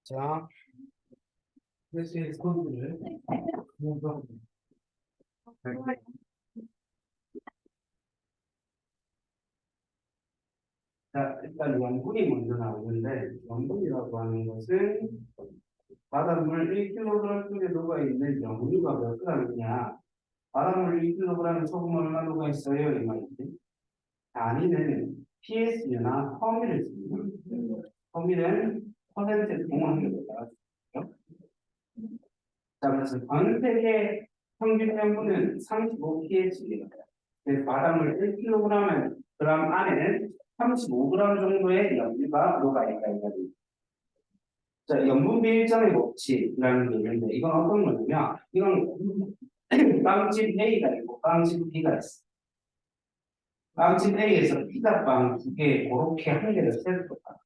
자, 그래서 스코드를 자, 일단 염분이 먼저 나오는데 염분이라고 하는 것은 바닷물 1kg 속에 녹아있는 염류가 몇 g이냐, 바닷물 1kg에 소금 얼마 녹아있어요 이 말이지. 아니면 pS나 허미를 씁니다. 허미는 퍼센트 공원율을 따라주죠. 자, 그래서 전 세계 평균 염분은 35pH입니다. 그래서 바닷물 1kg 안에는 35g 정도의 염류가 녹아있다 이 말입니다. 자, 염분 비일정의 법칙이라는 게 있는데 이건 어떤 거냐면 이건 빵집 A가 있고 빵집 B가 있어. 빵집 A에서 피자빵 2개 그렇게 한 개를 세트 거다.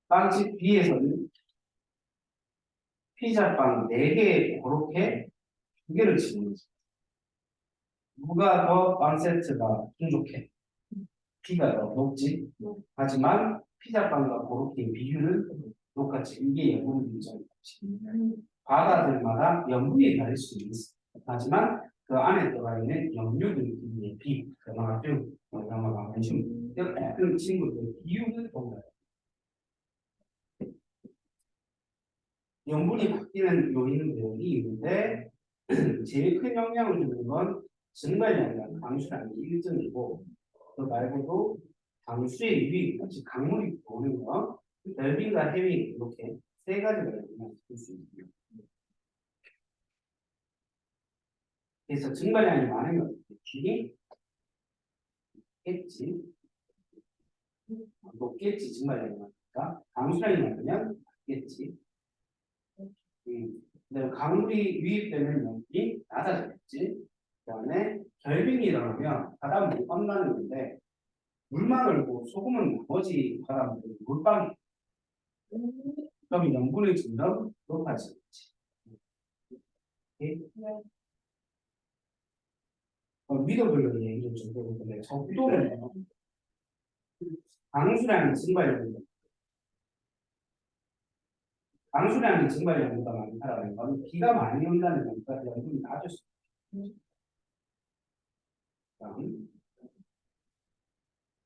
빵집 B에서는 피자빵 4개 그렇게 2개를 집는 거지. 누가 더 빵 세트가 풍족해? B가 더 높지. 하지만 피자빵과 그렇게 비율은 똑같이. 이게 염분 비일정의 법칙. 바다들마다 염분이 다를 수 있어. 하지만 그 안에 들어가 있는 염류들의 비, 그만큼 그만큼 그 친구들 비율을 동일해. 염분이 바뀌는 요인들이 있는데 제일 큰 영향을 주는 건 증발량이나 강수량이 일정이고 그 말고도 강수의 유입, 즉 강물이 오는 거, 델빈과 해밍 이렇게 세 가지가 영향을 줄 수 있습니다. 그래서 증발량이 많은 것 기이 겠지, 높겠지 증발량이 많으니까 강수량이 많으면 낮겠지. 그다음에 강물이 유입되는 염분이 낮아졌지. 그다음에 결빙이 일어나면 바닷물이 험나는 건데 물만 흘고 소금은 나머지 바닷물이 물방이. 그럼 염분의 점점 높아지겠지. 믿어보려는 얘기를 좀 해보는데 적도는 강수량이 증발량입니다. 강수량이 증발량보다 많다라는 건 비가 많이 온다는 거니까 염분이 낮을 수 있습니다.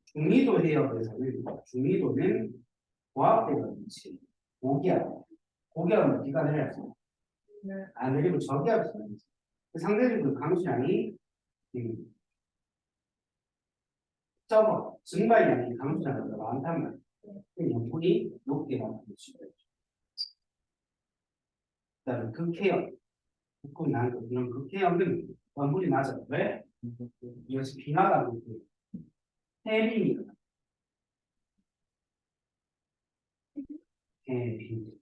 중위도 해역에서는 중위도는 고압대라든지 고기압, 고기압은 비가 내렸어. 안 내리고 저기압이 내렸어. 상대적으로 강수량이 적어. 증발량이 강수량보다 많단 말이야. 염분이 높게 나타날 수가 있죠. 그다음에 극해역, 북극 남극 이런 극해역은 염분이 낮아. 왜? 이것이 빙하가 해빙이 해빙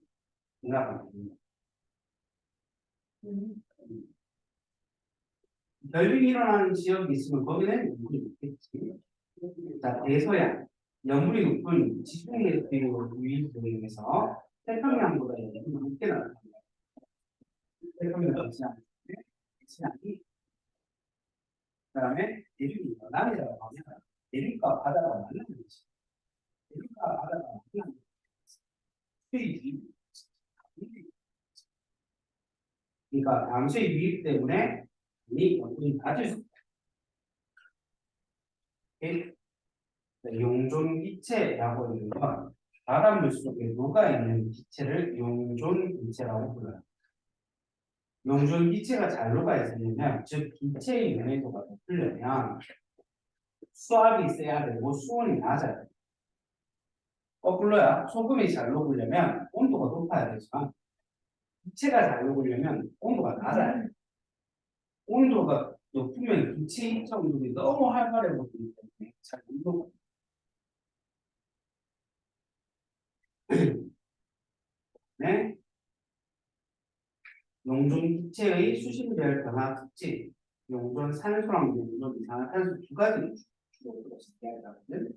빙하가 결빙이 일어나는 지역이 있으면 거기는 염분이 높겠지. 자, 대서양, 염분이 높은 지중해 유입도에서 태평양보다 염분이 높게 나타납니다. 태평양 대서양이 그다음에 대륙이 남이라고 하면 대륙과 바다가 만나는 거지. 대륙과 바다가 만나는 수의 그러니까 담수의 유입 때문에 이 염분이 낮을 수 있다. 용존기체라고 하는 건 바닷물 속에 녹아있는 기체를 용존기체라고 불러요. 용존기체가 잘 녹아있으려면, 즉 기체의 연해도가 높으려면 수압이 세야 되고 수온이 낮아야 돼요. 거꾸로야, 소금이 잘 녹으려면 온도가 높아야 되지만 기체가 잘 녹으려면 온도가 낮아야 돼요. 온도가 높으면 기체 입자 운동이 너무 활발해 보이기 때문에 잘 못 녹아요. 네? 용존기체의 수심별 변화 특징, 용존 산소랑 용존 이산화탄소 두 가지를 주로 이야기하거든.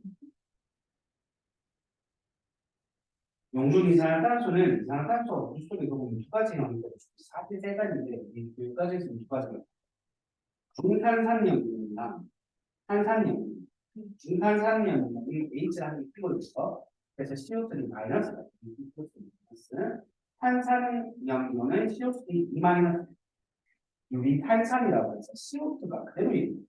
용존 이산화탄소는 이산화탄소가 물 속에 보면 두 가지 형태로 사실 세 가지인데 몇 가지 있으면 두 가지가 중탄산염분이나 탄산염분. 중탄산염분은 H라는 피고를 있어. 그래서 CO2는 마이너스가 마이너스. 탄산염료는 CO2 2 마이너스. 여기 탄산이라고 해서 CO2가 그대로 있는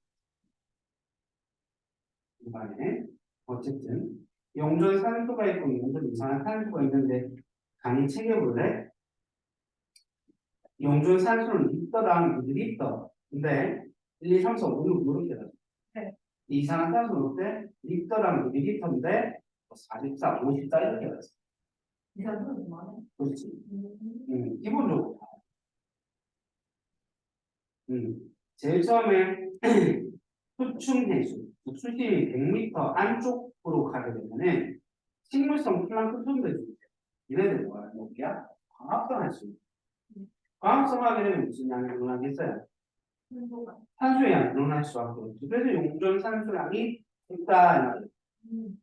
이반에 어쨌든 용존 산소가 있고 용존 이산화탄소가 있는데 강의 체계볼래? 용존 산소는 리터당 리터. 근데 1, 2, 3, 4, 5, 6 이렇게 되죠. 네. 이산화탄소는 어때? 리터당 밀리리터인데 44, 54 이렇게 되죠. 이산화탄소 많아요. 그렇지. 기본적으로 다. 제일 처음에 수충해수, 수심이 100m 안쪽으로 가게 되면은 식물성 플랑크톤들이 있어요. 얘네들 뭐야? 여기야? 광합성할 수 있어요. 광합성하게 되면 무슨 양이 늘어나겠어요? 산소가. 산소의 양이 늘어날 수밖에 없죠. 그래서 용존 산소량이 있다.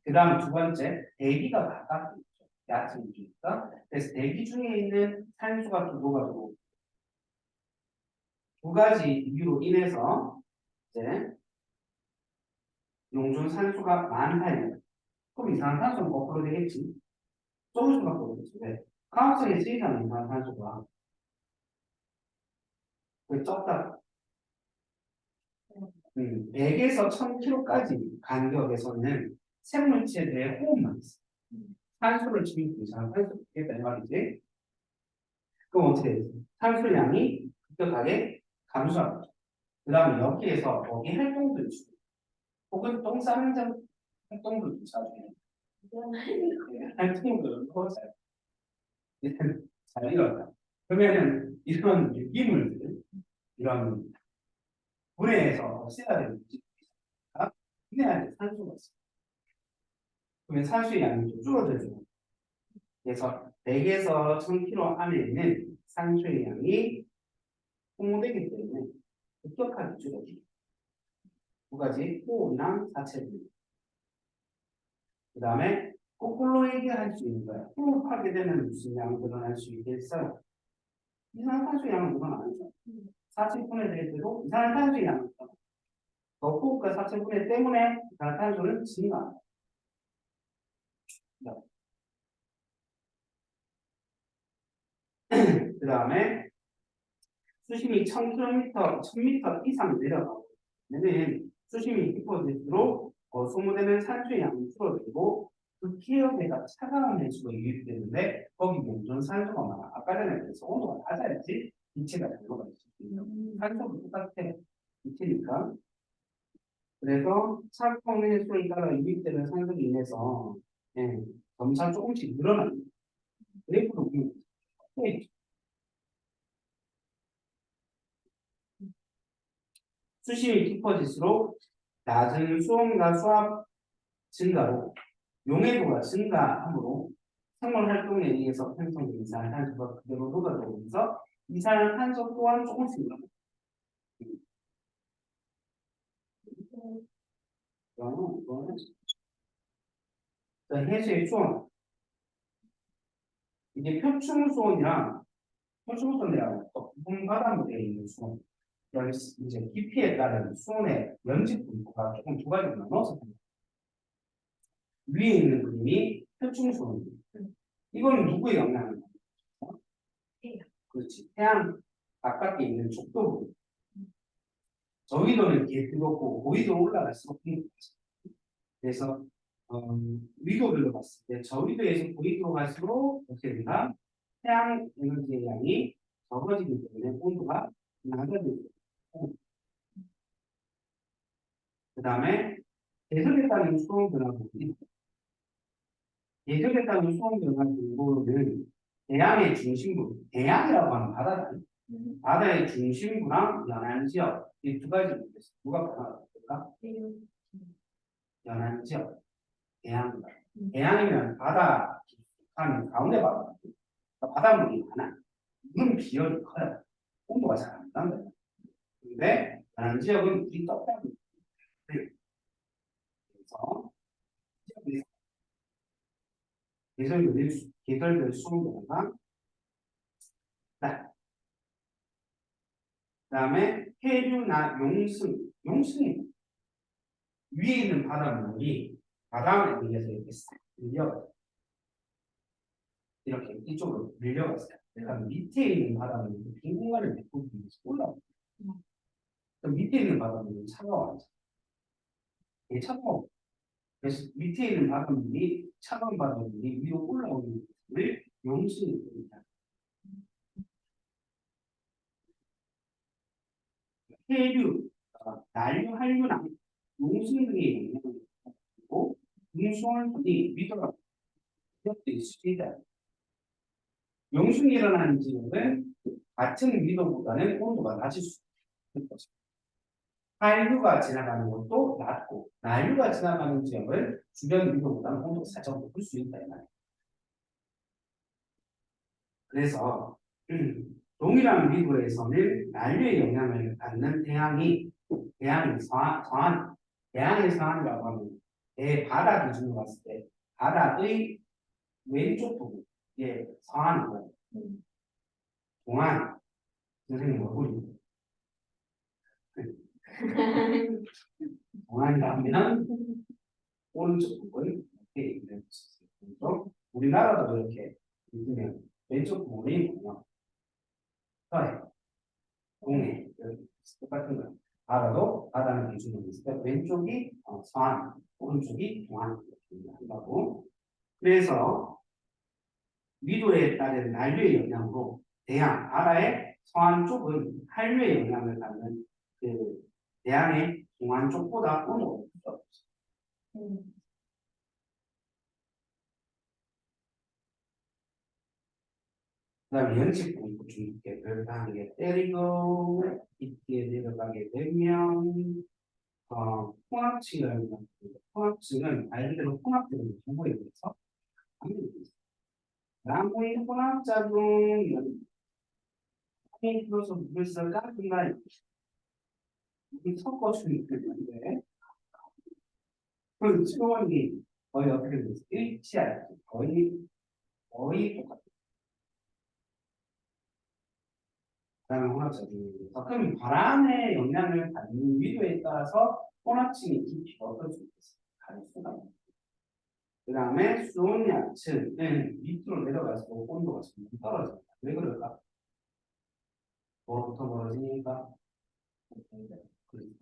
그 다음 두 번째, 대기가 바깥에 있죠. 얕은 우주니까. 그래서 대기 중에 있는 산소가 두 녹아들고 두 가지 이유로 인해서 이제 용존 산소가 많다. 그럼 이산화탄소는 거꾸로 되겠지. 적을 수밖에 없겠지. 왜? 화학성에 쓰이잖아, 이산화탄소가. 그 적다. 100에서 1000km까지 간격에서는 생물체들의 호흡만 있어. 산소를 주입고 이산화탄소를 주겠다 이 말이지. 그럼 어떻게 되지? 산소량이 급격하게 감소하죠. 그 다음에 여기에서 거기 활동들 주 혹은 똥 싸는 활동들 주사줘요. 활동들은 잘 읽었다. 그러면은 이런 유기물들, 이런 물에서 없애야 되는 물질이니까 분해할 때 산소가 있어요. 그러면 산소의 양이 좀 줄어들죠. 그래서 100에서 1000km 안에 있는 산소의 양이 소모되기 때문에 급격하게 줄어들죠. 두 가지 호흡이랑 사체들. 그 다음에 거꾸로 얘기할 수 있는 거야. 호흡하게 되면 무슨 양이 늘어날 수 있겠어요? 이산화탄소 양은 늘어나죠. 사체 분해될 때도 이산화탄소 양은 늘어나죠. 호흡과 사체 분해 때문에 이산화탄소는 증가합니다. 그 다음에 수심이 1000km, 1000m 이상 내려가면 수심이 깊어질수록 소모되는 산소의 양이 줄어들고 그 기업에가 차가운 해수가 유입되는데 거기 용존 산소가 많아. 아까 전에 그래서 온도가 낮아야지 기체가 들어갈 수 있거든요. 산소도 똑같아. 기체니까. 그래서 차가운 해수를 따라 유입되는 산소로 인해서 점차 조금씩 늘어납니다. 그래프도 보면 수심이 깊어질수록 낮은 수온과 수압 증가로 용해도가 증가하므로 생물 활동에 의해서 생성된 이산화탄소가 그대로 녹아들어오면서 이산화탄소 또한 조금씩 늘어납니다. 해수의 수온 이게 표층수온이랑 표층수온이라고 부분 바닷물에 있는 수온 이제 깊이에 따른 수온의 연직 분포가 조금 두 가지로 나눠서 위에 있는 그림이 표층수온입니다. 이건 누구의 영향을 받는 거죠? 그렇지. 태양 바깥에 있는 족도. 저위도는 이렇게 뜨겁고 고위도로 올라갈수록 그래서 위도별로 봤을 때 저위도에서 고위도로 갈수록 어떻게 되나 태양 에너지의 양이 적어지기 때문에 온도가 낮아지고 그 다음에 계절에 따른 수온 변화 부분이 계절에 따른 수온 변화 부분은 대양의 중심부, 대양이라고 하는 바다다. 바다의 중심부랑 연안 지역 이 두 가지 있겠습니다. 누가 변화가 될까? 연안 지역, 대양. 대양이면 바다 한 가운데 바다. 바닷물이 많아. 물은 비율이 커요. 온도가 잘 안 난다. 근데 연안 지역은 물이 떡하고 그래서 계절별 수온 변화가 그 다음에 해류나 용승이 위에 있는 바닷물이 바람에 의해서 이렇게 싹 밀려 이렇게 이쪽으로 밀려갔어요. 그러니까 밑에 있는 바람은 빈 공간을 메꾸기 위해서 올라옵니다. 그럼 밑에 있는 바람은 차가워요. 이게 차가워. 그래서 밑에 있는 바람들이 차가운 바람들이 위로 올라오는 것을 용신이 됩니다. 해류, 난류, 한류나 용신 등의 영향을 받고 중수원이 위도가 되어 있습니다. 용sun이 일어나는 지역은 같은 위도보다는 온도가 낮을 수 있는 것입니다. 한류가 지나가는 것도 낮고 난류가 지나가는 지역은 주변 위도보다는 온도가 살짝 높을 수 있다 이 말이에요. 그래서 동일한 위도에서는 난류의 영향을 받는 대양의 상한이라고 하면 바다 기준으로 봤을 때 바다의 왼쪽 부분, 상한이고 동안 선생님 얼굴이 동안이라 하면 오른쪽 부분 이렇게 있는 것이죠. 우리나라도 이렇게 있으면 왼쪽 부분이 뭐냐? 서해, 동해 이렇게 똑같은 거예요. 바다는 기준으로 있을 때 왼쪽이 서안, 오른쪽이 동안 이렇게 한다고. 그래서 위도에 따른 난류의 영향으로 바다의 서안 쪽은 한류의 영향을 받는 그 대양의 동안 쪽보다 온도가 높죠. 그다음에 연식 공부 중에 별다하게 때리고 있게 내려가게 되면 혼합층은 알기대로 혼합되는 정보에 대해서 나무의 혼합작용은 힘이 들어서 물을 깎은다 물을 섞어주는 건데 그 수원이 거의 어떻게 되죠? 일치하죠. 거의 똑같아요. 그다음에 혼합작용입니다. 그럼 바람의 영향을 받는 위도에 따라서 혼합층의 깊이가 어떨 수 있겠어요? 다를 수가 있습니다. 그 다음에 수온약층은 밑으로 내려갈수록 온도가 점점 떨어집니다. 왜 그럴까? 뭐로부터 멀어지니까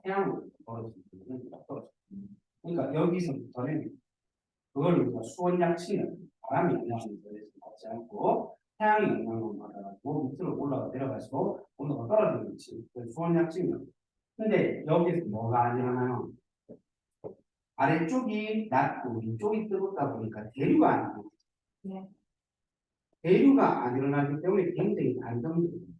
태양으로 멀어지니까 떨어집니다. 그러니까 여기서부터는 그걸 우리가 수온약층은 바람이 영향을 받지 않고 태양의 영향을 받아가지고 밑으로 내려갈수록 온도가 떨어지는 위치. 수온약층이에요. 근데 여기서 뭐가 아니라나요? 아래쪽이 낮고 위쪽이 뜨겁다 보니까 대류가 안 일어나요. 네. 대류가 안 일어나기 때문에 굉장히 안정적입니다.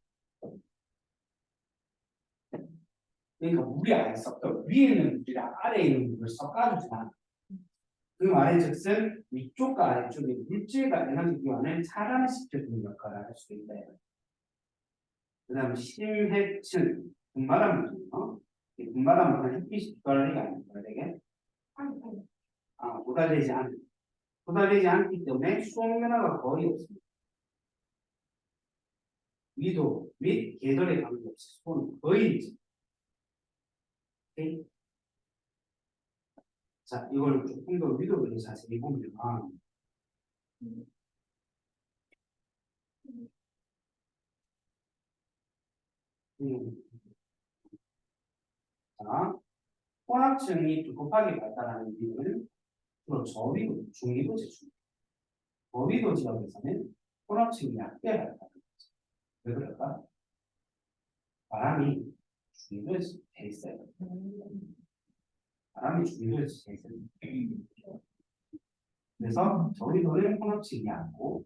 그러니까 물이 안 섞여. 위에는 물이랑 아래에 있는 물을 섞어주지 않아요. 그 말인즉슨 위쪽과 아래쪽에 물질과 에너지 교환을 차단시켜주는 역할을 할 수 있다. 그 다음에 심해층, 분바람이죠. 분바람은 햇빛이 도달리가 아닙니다. 되게 도달되지 않기 때문에 수온변화가 거의 없습니다. 위도 및 계절에 관계없이 수온은 거의 있습니다. 오케이? 자, 이걸 조금 더 위도를 자세히 보면 자, 혼합층이 두껍하게 발달하는 이유는 주로 저위도, 중위도 지역입니다. 저위도 지역에서는 혼합층이 얕게 발달하는 거죠. 왜 그럴까? 바람이 중위도에서 돼 있어요. 바람이 중위도에서 돼 있어요. 그래서 저위도는 혼합층이 얕고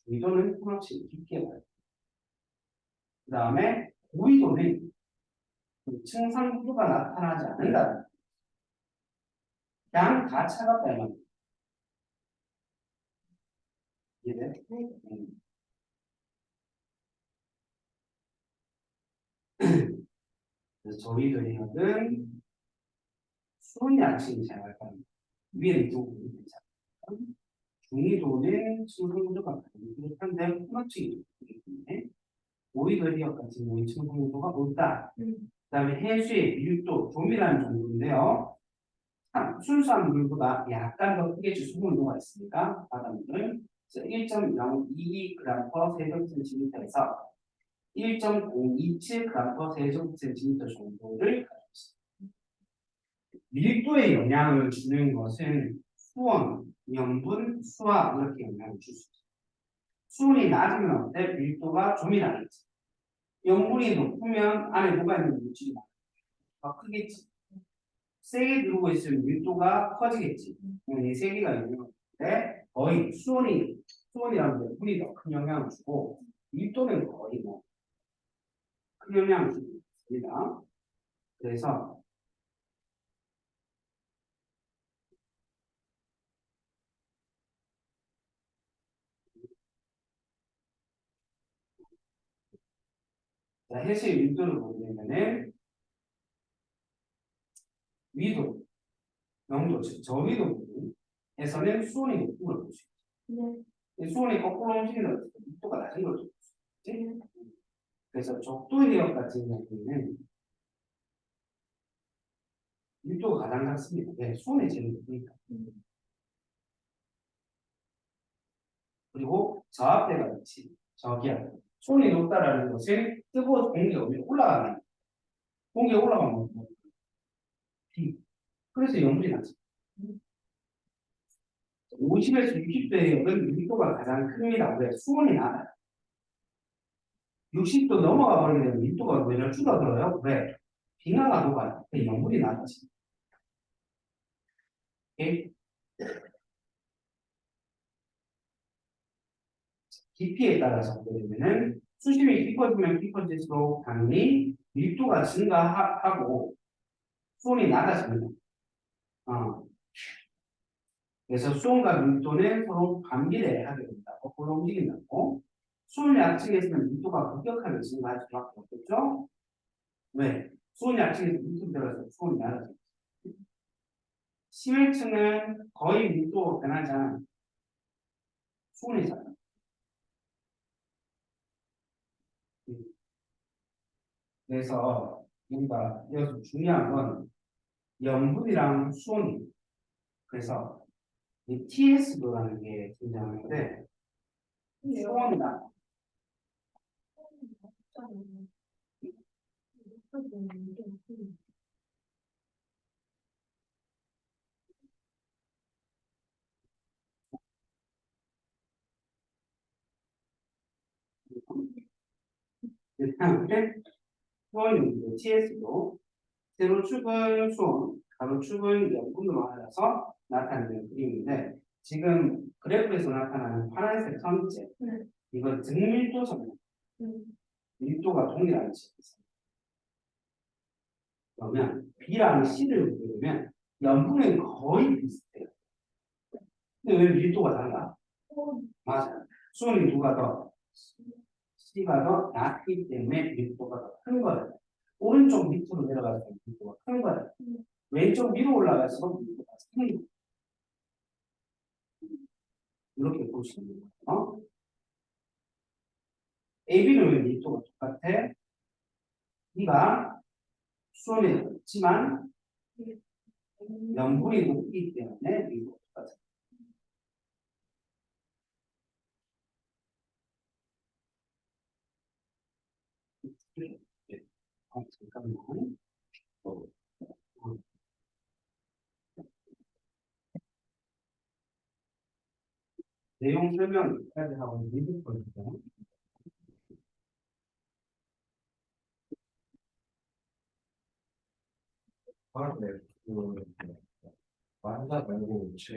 중위도는 혼합층이 깊게 발달합니다. 그 다음에 고위도는 층상 구조가 나타나지 않는다. 그냥 다 차갑다 이 말이에요. 이해돼? 그래서 저희들은 수온 양식이 잘 발달합니다. 위에는 두부분이 괜찮아요. 중위도는 층상 구조가 그렇한데 혼합층이 있기 때문에 오이도리역 같은 경우에 층상 구조가 높다. 그 다음에 해수의 밀도, 좀이라는 정도인데요. 순수한 물보다 약간 더 크게 수분 온도가 있으니까 바닷물은 1.022g/세제곱센티미터에서 1.027g/세제곱센티미터 정도를 가지고 있습니다. 밀도에 영향을 주는 것은 수온, 염분, 수압 이렇게 영향을 줄 수 있어요. 수온이 낮으면 어때? 밀도가 좀이라겠지. 염분이 높으면 안에 뭐가 있는 물질이 더 크겠지. 세게 누르고 있으면 밀도가 커지겠지. 이 세 개가 있는 건데 거의 수온이라는 게 물이 더 큰 영향을 주고 밀도는 거의 뭐 큰 영향을 주고 있습니다. 그래서 해수의 밀도를 보게 되면은 위도, 영도, 즉 저위도 부분에서는 수온이 높은 걸 볼 수 있죠. 수온이 거꾸로 움직이는 밀도가 낮은 걸 볼 수 있지. 그래서 적도 해역 같은 경우에는 밀도가 가장 작습니다. 네, 수온이 제일 높으니까. 그리고 저압대가 있지. 저기압. 수온이 높다라는 것은 뜨거운 공기가 위로 올라가는 거예요. 공기가 올라가면 뭐? 비. 그래서 염분이 나지. 50에서 60도 해역은 밀도가 가장 큽니다. 왜? 수온이 낮아요. 60도 넘어가 버리게 되면 밀도가 왜 줄어들어요? 왜? 빙하가 녹아요. 염분이 낮지. 오케이? 깊이에 따라서 보게 되면은 수심이 깊어지면 깊어질수록 당연히 밀도가 증가하고 수온이 낮아집니다. 그래서 수온과 밀도는 서로 반비례하게 됩니다. 거꾸로 움직인다고. 수온 약층에서는 밀도가 급격하게 증가할 수밖에 없겠죠? 왜? 수온 약층에서 밑으로 들어서 수온이 낮아집니다. 심해층은 거의 밀도가 변하지 않아요. 수온이 작아요. 그래서 우리가 여기서 중요한 건 염분이랑 수온이. 그래서 이 TS도라는 게 등장하는데 수온이나 수온이 TS도 세로축은 수온, 가로축은 염분으로 하여서 나타내는 그림인데 지금 그래프에서 나타나는 파란색 선체 이건 등밀도 점입니다. 밀도가 동일한 지역입니다. 그러면 B랑 C를 보게 되면 염분은 거의 비슷해요. 근데 왜 밀도가 달라? 맞아요. 수온이 누가 더? C가 더 낮기 때문에 밀도가 더 큰 거예요. 오른쪽 밑으로 내려갈수록 밀도가 큰 거예요. 왼쪽 위로 올라갈수록 밀도가 작은 거예요. 이렇게 보시면 돼요. AB는 왜 밀도가 똑같아? B가 수온이 높지만 염분이 높기 때문에 밀도가 똑같아요. 잠깐만. 내용 설명까지 하고 리뷰 볼게요. 네. 그 완사 말고 제